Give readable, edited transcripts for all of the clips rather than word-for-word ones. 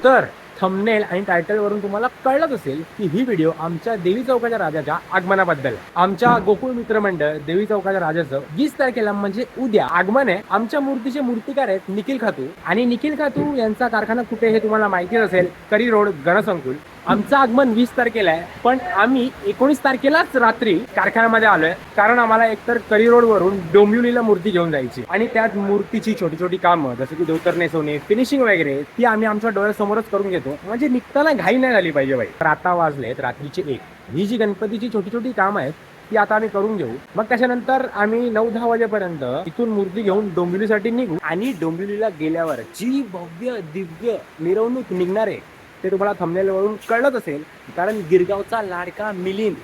तर थंबनेल आणि टायटल वरून तुम्हाला कळलंच असेल की ही व्हिडिओ आमच्या देवी चौकाच्या राजाच्या आगमनाबद्दल आहे. आमच्या गोकुळ मित्रमंडळ देवी चौकाच्या राजाचं 20 तारखेला म्हणजे उद्या आगमन आहे. आमच्या मूर्तीचे मूर्तिकार आहेत निखिल खातू, आणि निखिल खातू यांचा कारखाना कुठे हे तुम्हाला माहिती असेल, करी रोड गणसंकुल. आमचं आगमन 20 तारखेला आहे, पण आम्ही 19 तारखेलाच रात्री कारखान्यामध्ये आलोय, कारण आम्हाला एकतर करी रोड वरून डोंबिवलीला मूर्ती घेऊन जायची आणि त्यात मूर्तीची छोटी छोटी कामं जसं की धोतर नेसवणे, फिनिशिंग वगैरे ती आम्ही आमच्या डोळ्यासमोरच करून घेतो, म्हणजे निघताना घाई नाही झाली पाहिजे बाई. तर आता वाजलेत रात्रीचे 1. ही जी गणपतीची छोटी छोटी कामं आहेत ती आता आम्ही करून घेऊ. मग त्याच्यानंतर आम्ही 9-10 वाजेपर्यंत इथून मूर्ती घेऊन डोंबिवलीसाठी निघू, आणि डोंबिवलीला गेल्यावर जी भव्य दिव्य मिरवणूक निघणार आहे ते तुम्हाला थंबनेलवरून कळत असेल, कारण गिरगावचा लाडका मिलिंद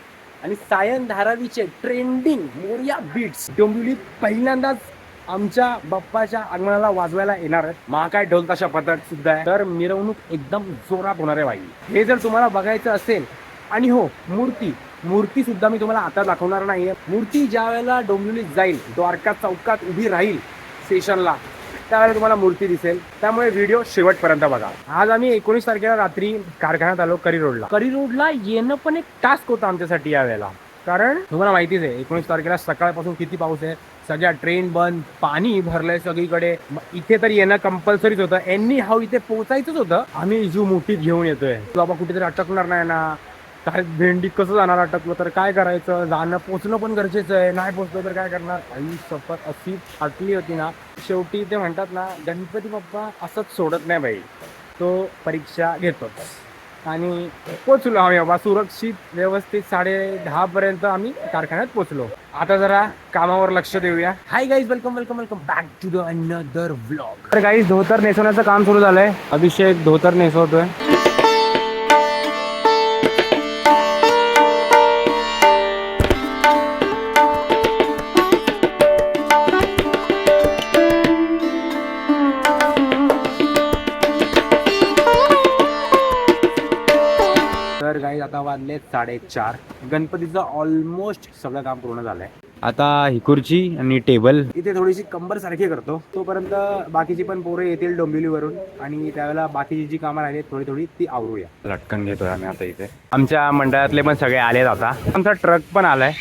आणि सायन धारावीचे ट्रेंडिंग मोरया बीट्स डोंबिवलीत पहिल्यांदाच आमच्या बाप्पाच्या आगमनाला वाजवायला येणार आहेत. महाकाय ढोल ताशा पथक सुद्धा आहे. तर मिरवणूक एकदम जोरात होणार आहे बाई. हे जर तुम्हाला बघायचं असेल, आणि हो मूर्ती सुद्धा मी तुम्हाला आता दाखवणार नाहीये. मूर्ती ज्या वेळेला डोंबिवलीत जाईल, द्वारका चौकात उभी राहील स्टेशनला, त्यावेळेला तुम्हाला मूर्ती दिसेल. त्यामुळे व्हिडिओ शेवटपर्यंत बघा. आज आम्ही 19 तारखेला रात्री कारखान्यात आलो करी रोडला येणं पण एक टास्क होता आमच्यासाठी यावेळेला, कारण तुम्हाला माहितीच आहे 19 तारखेला सकाळपासून किती पाऊस आहे, सगळ्या ट्रेन बंद, पाणी भरलंय सगळीकडे. इथे तर येणं कंपल्सरीच होतं, एनी हाऊ इथे पोहोचायचंच होतं. आम्ही जीव मोठीत घेऊन येतोय, बाबा कुठेतरी अटकणार नाही ना, काय भेंडी कसं जाणार, अटकलो तर काय करायचं, जाणं पोचणं पण गरजेचं आहे, नाही पोचलं तर काय करणार. आई शपथ अशी अटली होती ना. शेवटी ते म्हणतात ना, गणपती बाप्पा असंच सोडत नाही बाई, तो परीक्षा घेतोच. आणि पोचलो आम्ही बाबा सुरक्षित व्यवस्थित 10:30 पर्यंत आम्ही कारखान्यात पोचलो. आता जरा कामावर लक्ष देऊया. Hi guys, welcome back to the another vlog. तर गाईज, धोतर नेसवण्याचं काम सुरू झालंय. अभिषेक धोतर नेसवतोय. तर गाईज, आता वाजले 4:30. गणपतीचं ऑलमोस्ट सगळं काम पूर्ण झालंय. आता ही खुर्ची आणि टेबल इथे थोडीशी कंबर सारखी करतो, तोपर्यंत बाकीची पण पोरं येतील डोंबिवलीवरून, आणि त्यावेळेला बाकीची जी कामं राहिली थोडी ती आवरूया. लटकन घेतोय आम्ही आता इथे. आमच्या मंडळातले पण सगळे आलेत. आता आमचा ट्रक पण आलाय.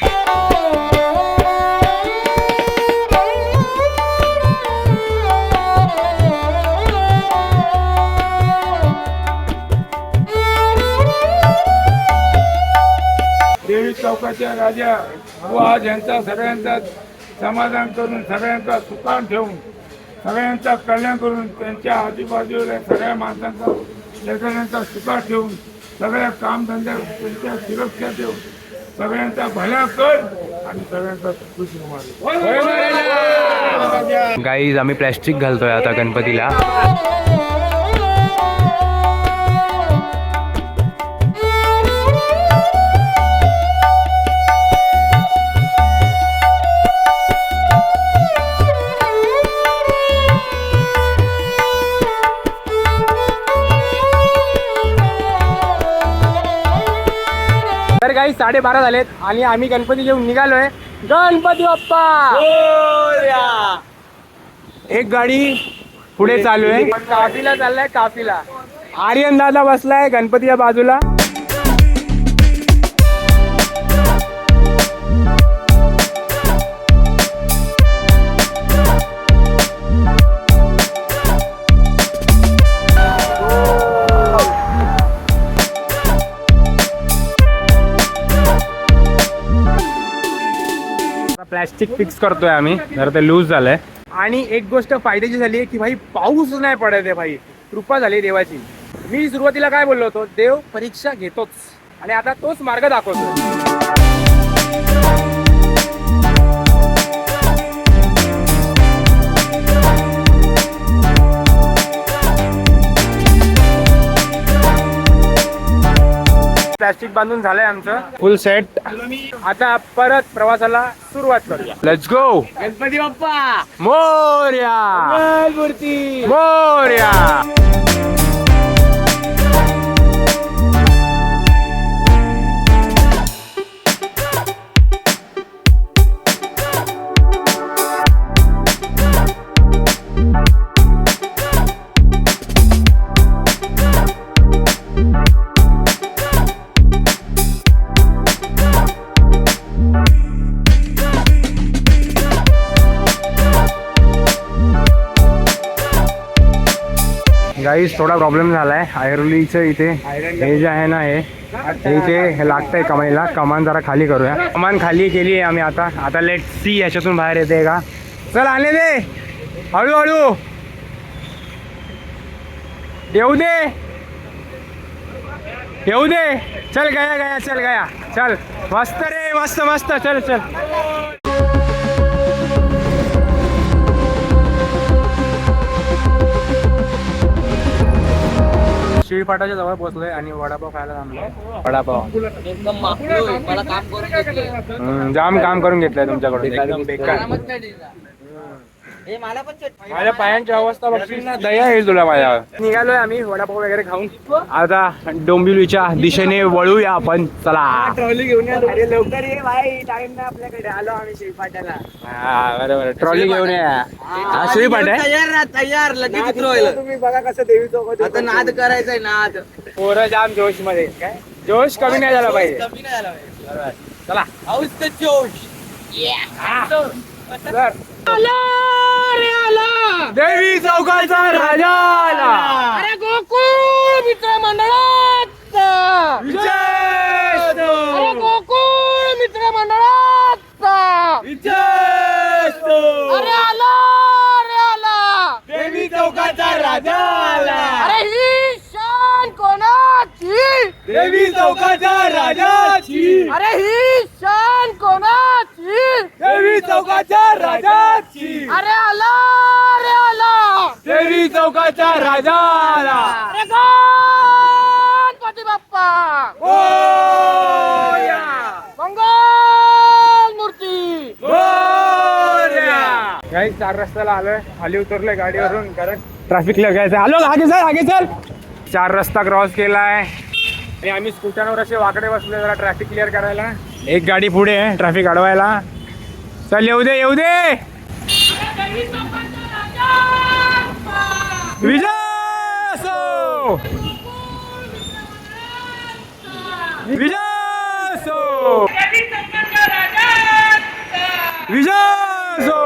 देवी चौकाच्या राजा आज यांचा सगळ्यांचा समाधान करून, सगळ्यांचा सुखान ठेवून, सगळ्यांचा कल्याण करून, त्यांच्या आजूबाजूला सगळ्या माणसांचा सगळ्यांचा सुखान ठेवून, सगळ्या कामधंद्या त्यांच्या सुरक्षा देऊन, सगळ्यांचा भला कर आणि सगळ्यांचा खुश होणार. गाईज, आम्ही प्लॅस्टिक घालतोय आता गणपतीला. तर काही 12:30 झालेत आणि आम्ही गणपती घेऊन निघालोय. गणपती बाप्पा, एक गाडी पुढे चालू आहे, काफिला चाललाय. काफिला आर्यन दादा बसलाय गणपतीच्या बाजूला. प्लॅस्टिक फिक्स करतोय आम्ही, जर ते लूज झालंय. आणि एक गोष्ट फायद्याची झाली आहे की भाई पाऊस नाही पडत आहे भाई, कृपा झाली देवाची. मी सुरुवातीला काय बोललो होतो, देव परीक्षा घेतोच, आणि आता तोच मार्ग दाखवतो. प्लॅस्टिक बांधून झालंय आमचं फुल सेट. आता परत प्रवासाला सुरुवात करूया. Let's go. गणपती बाप्पा मोरया, मूर्ती मोरया. काहीच थोडा प्रॉब्लेम झालाय ऐरोलीचं इथे हे जे आहे ना हे इथे लागतंय कमानीला. कमान जरा खाली करूया. कमान खाली केली आहे आम्ही आता लेट सी याच्यातून बाहेर येते का. चल आले दे हळूहळू येऊ दे चल गया चल गया चल. मस्त रे मस्त चल चल. शिळपाटाच्या जवळ पोहोचलोय आणि वडापाव खायला थांबलोय. वडापाव मला काम करून घेतले. जाम काम करून घेतलंय तुमच्याकडून एकदम बेकार. मला पण माझ्या पायांची अवस्था बघशील ना दया येईल तुला माझ्या. निघालोय आम्ही वडापाव वगैरे खाऊन. आता डोंबिवलीच्या दिशेने वळूया आपण. चला ट्रॉली घेऊन या. अरे लवकर ये भाई, टाइम नाही आपल्याकडे. आलो आम्ही शिळपाट्याला. हा बरोबर ट्रॉली घेऊन या. हा शिळपाट आहे. तयार लगेच उतरवायला. तुम्ही बघा कसं देवी चौकात आता नाद करायचंय नाद. पोरं जाम जोश मध्ये काय. जोश कमी नाही झाला पाहिजे. कमी नाही झाला पाहिजे. बरोबर. चला हाऊस द जोश. देवी चौकाचा राजा आला. अरे गोकुळ मित्र मंडळाचा विजय असो. अरे गोकुळ मित्र मंडळाचा विजय असो. अरे आला देवी चौकाचा राजा आला. अरे ही शान कोणाची. देवी चौकाच्या राजाची. अरे ही शान कोणाची. देवी चौकाच्या राजाची. अरे आला देवी चौकाचा राजा आला. अरे गणपती बाप्पा मोरया. मंगल मूर्ती. काही 4 रस्त्याला आलोय. खाली उतरलोय गाडीवरून कारण ट्रॅफिक लगायचं. आलो आगे चल. 4 रस्ता क्रॉस केलाय आणि आम्ही स्कूटरवर असे वाकडे बसले जरा ट्रॅफिक क्लिअर करायला. एक गाडी पुढे आहे ट्रॅफिक अडवायला. चल येऊ दे विजय असो. विजय असो. विजय असो.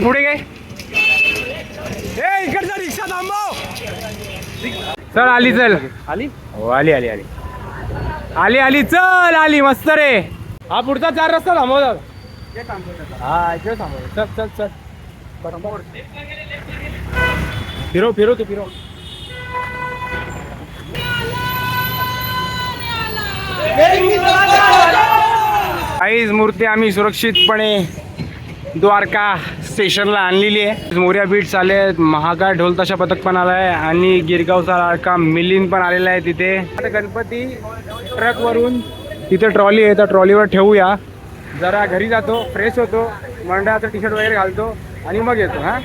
पुढे गे. इकडचा रिक्षा थांबव. चल आली चल. आली हो आली चल आली. मस्त रे. हा पुढचा 4 रस्ता थांबवतात. हा इकडे थांबव. चल फिरो तू फिरो. काहीच मूर्ती आम्ही सुरक्षितपणे द्वारका स्टेशनला आणलेली आहे. मोर्या बीट्स आले आहेत. महाकाळ ढोल ताशा पथक पण आलाय आणि गिरगावचा लाडका मिलिंद पण आलेला आहे तिथे. आता गणपती ट्रक वरून तिथे ट्रॉली आहे. त्या ट्रॉलीवर ठेवूया. जरा घरी जातो फ्रेश होतो मंडळाचं टी शर्ट वगैरे घालतो आणि मग येतो. हा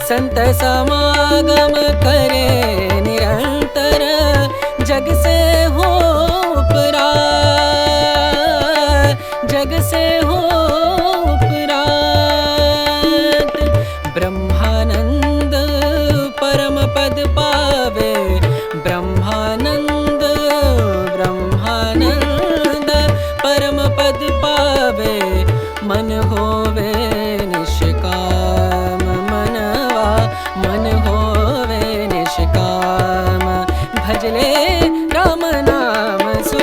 संत समागम करे निरंतर, जग से हो उपरात, जग से हो उपरात। ब्रह्मानंद परम पद पावे, ब्रह्मानंद ब्रह्मानंद परम पद पावे। मन होवे निष्काम मनवा, मन होवे निष्काम, भजले राम नाम सु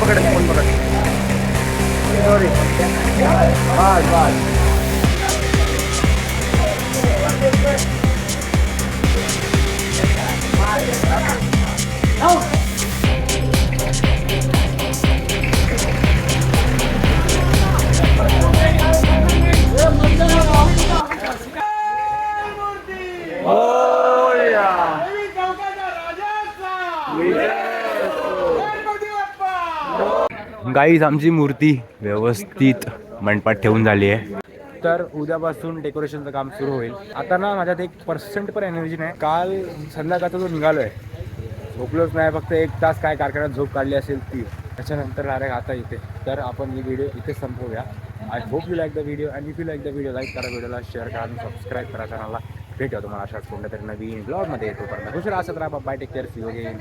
पकड फोन पकड. सॉरी. बस बस. गाईज आमची मूर्ती व्यवस्थित मंडपात ठेवून झाली आहे. तर उद्यापासून डेकोरेशनचं काम सुरू होईल. आता ना माझ्यात 1% पण एनर्जी नाही. काल संध्याकाळचा जो निघालोय झोपलोच नाही, फक्त 1 तास काय कारखान्यात झोप काढली असेल ती, त्याच्यानंतर डायरेक्ट आता इथे. तर आपण ही व्हिडिओ इथे संपवूया. I hope you like the video and if you like the video like करा, व्हिडिओला शेअर करा आणि सबस्क्राईब करा चॅनलला. भेटूया तुम्हाला अशाच कोणत्या तरी नवीन ब्लॉगमध्ये. तोपर्यंत खुश राहा, bye, take care, see you again.